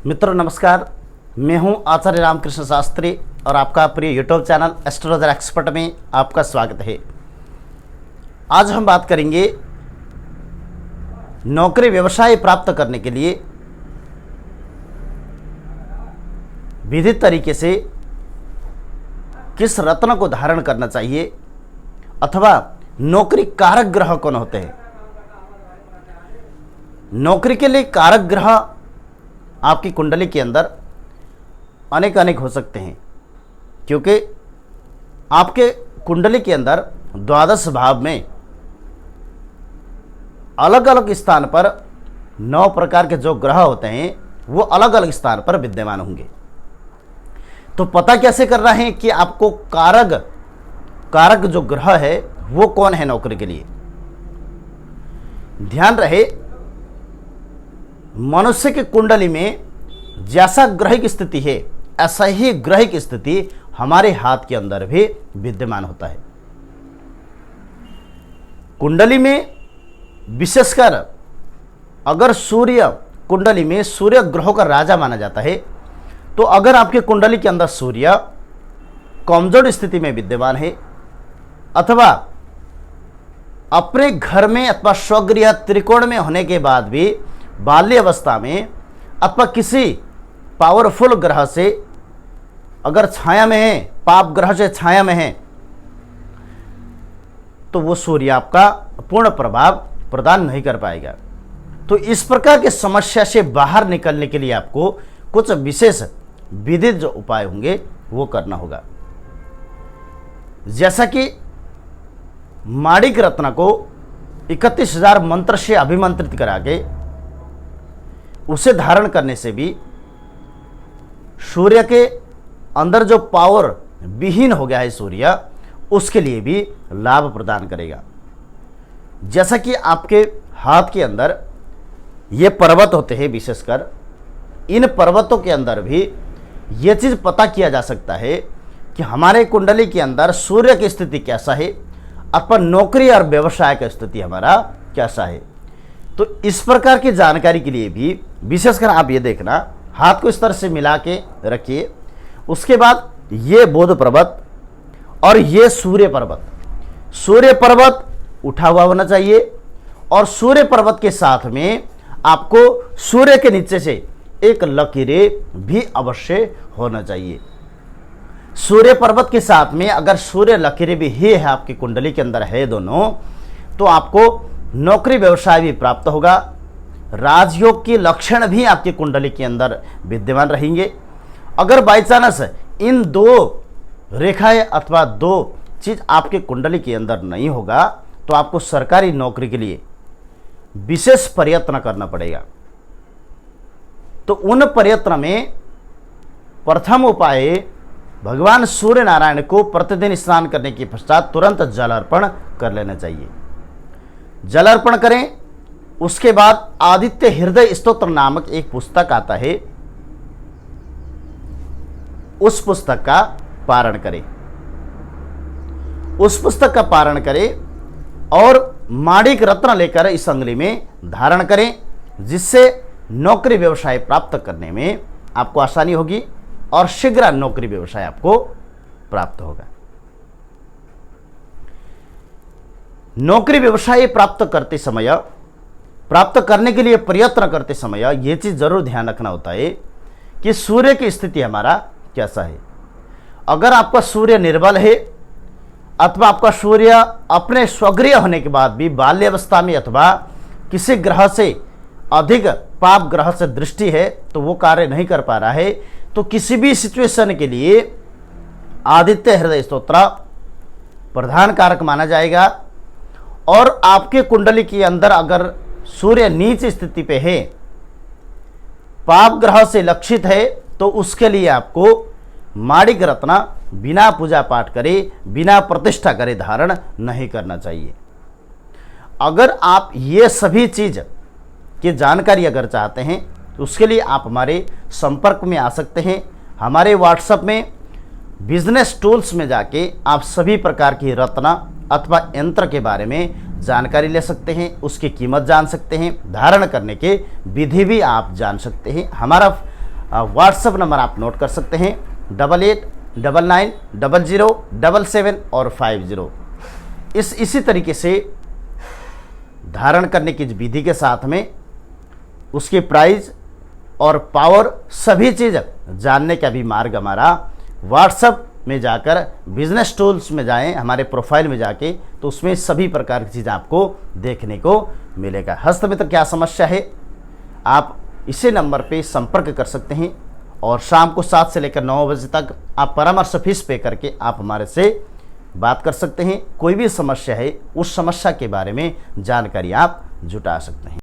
मित्रों नमस्कार, मैं हूं आचार्य रामकृष्ण शास्त्री और आपका प्रिय यूट्यूब चैनल एस्ट्रोलॉजर एक्सपर्ट में आपका स्वागत है। आज हम बात करेंगे नौकरी व्यवसाय प्राप्त करने के लिए विधित तरीके से किस रत्न को धारण करना चाहिए अथवा नौकरी कारक ग्रह कौन होते हैं। नौकरी के लिए कारक ग्रह आपकी कुंडली के अंदर अनेक हो सकते हैं, क्योंकि आपके कुंडली के अंदर द्वादश भाव में अलग अलग स्थान पर 9 प्रकार के जो ग्रह होते हैं वो अलग अलग स्थान पर विद्यमान होंगे। तो पता कैसे करना है कि आपको कारक जो ग्रह है वो कौन है नौकरी के लिए। ध्यान रहे, मनुष्य की कुंडली में जैसा ग्रहिक स्थिति है ऐसा ही ग्रहिक स्थिति हमारे हाथ के अंदर भी विद्यमान होता है। कुंडली में विशेषकर अगर सूर्य कुंडली में सूर्य ग्रहों का राजा माना जाता है, तो अगर आपके कुंडली के अंदर सूर्य कमजोर स्थिति में विद्यमान है अथवा अपने घर में अथवा स्वगृह त्रिकोण में होने के बाद भी बाल्य अवस्था में अथवा किसी पावरफुल ग्रह से अगर छाया में है, पाप ग्रह से छाया में है, तो वो सूर्य आपका पूर्ण प्रभाव प्रदान नहीं कर पाएगा। तो इस प्रकार की समस्या से बाहर निकलने के लिए आपको कुछ विशेष विधित जो उपाय होंगे वो करना होगा। जैसा कि माणिक रत्न को 31,000 मंत्र से अभिमंत्रित करा के उसे धारण करने से भी सूर्य के अंदर जो पावर विहीन हो गया है सूर्य, उसके लिए भी लाभ प्रदान करेगा। जैसा कि आपके हाथ के अंदर ये पर्वत होते हैं, विशेषकर इन पर्वतों के अंदर भी ये चीज़ पता किया जा सकता है कि हमारे कुंडली के अंदर सूर्य की स्थिति कैसा है अथवा नौकरी और व्यवसाय का स्थिति हमारा कैसा है। तो इस प्रकार की जानकारी के लिए भी विशेषकर आप ये देखना, हाथ को इस तरह से मिला के रखिए। उसके बाद ये बोध पर्वत और ये सूर्य पर्वत उठा हुआ होना चाहिए और सूर्य पर्वत के साथ में आपको सूर्य के नीचे से एक लकीरें भी अवश्य होना चाहिए। सूर्य पर्वत के साथ में अगर सूर्य लकीरें भी ही है आपकी कुंडली के अंदर है दोनों, तो आपको नौकरी व्यवसाय भी प्राप्त होगा। राजयोग के लक्षण भी आपकी कुंडली के अंदर विद्यमान रहेंगे। अगर बाई चांस इन 2 रेखाएं अथवा 2 चीज आपके कुंडली के अंदर नहीं होगा, तो आपको सरकारी नौकरी के लिए विशेष प्रयत्न करना पड़ेगा। तो उन प्रयत्न में प्रथम उपाय, भगवान सूर्य नारायण को प्रतिदिन स्नान करने के पश्चात तुरंत जल अर्पण कर लेना चाहिए। जल अर्पण करें। उसके बाद आदित्य हृदय स्तोत्र नामक एक पुस्तक आता है, उस पुस्तक का पारण करें। उस पुस्तक का पारण करें और माणिक रत्न लेकर इस अंगुली में धारण करें, जिससे नौकरी व्यवसाय प्राप्त करने में आपको आसानी होगी और शीघ्र नौकरी व्यवसाय आपको प्राप्त होगा। नौकरी व्यवसाय प्राप्त करने के लिए प्रयत्न करते समय यह चीज जरूर ध्यान रखना होता है कि सूर्य की स्थिति हमारा कैसा है। अगर आपका सूर्य निर्बल है अथवा आपका सूर्य अपने स्वगृह होने के बाद भी बाल्यावस्था में अथवा किसी ग्रह से अधिक पाप ग्रह से दृष्टि है, तो वो कार्य नहीं कर पा रहा है, तो किसी भी सिचुएशन के लिए आदित्य हृदय स्तोत्र प्रधान कारक माना जाएगा। और आपके कुंडली के अंदर अगर सूर्य नीच स्थिति पे है, पाप ग्रह से लक्षित है, तो उसके लिए आपको माणिक रत्न बिना पूजा पाठ करे, बिना प्रतिष्ठा करे धारण नहीं करना चाहिए। अगर आप ये सभी चीज की जानकारी अगर चाहते हैं, तो उसके लिए आप हमारे संपर्क में आ सकते हैं। हमारे व्हाट्सएप में बिजनेस टूल्स में जाके आप सभी प्रकार की रत्न अथवा यंत्र के बारे में जानकारी ले सकते हैं, उसकी कीमत जान सकते हैं, धारण करने के विधि भी आप जान सकते हैं। हमारा व्हाट्सएप नंबर आप नोट कर सकते हैं 88990077 और 50। इसी तरीके से धारण करने की विधि के साथ में उसके प्राइस और पावर सभी चीज़ जानने का भी मार्ग हमारा व्हाट्सएप में जाकर बिजनेस टूल्स में जाएं, हमारे प्रोफाइल में जाके, तो उसमें सभी प्रकार की चीज़ आपको देखने को मिलेगा। हस्त में तो क्या समस्या है, आप इसी नंबर पे संपर्क कर सकते हैं और शाम को 7 से लेकर 9 बजे तक आप परामर्श फीस पे करके आप हमारे से बात कर सकते हैं। कोई भी समस्या है, उस समस्या के बारे में जानकारी आप जुटा सकते हैं।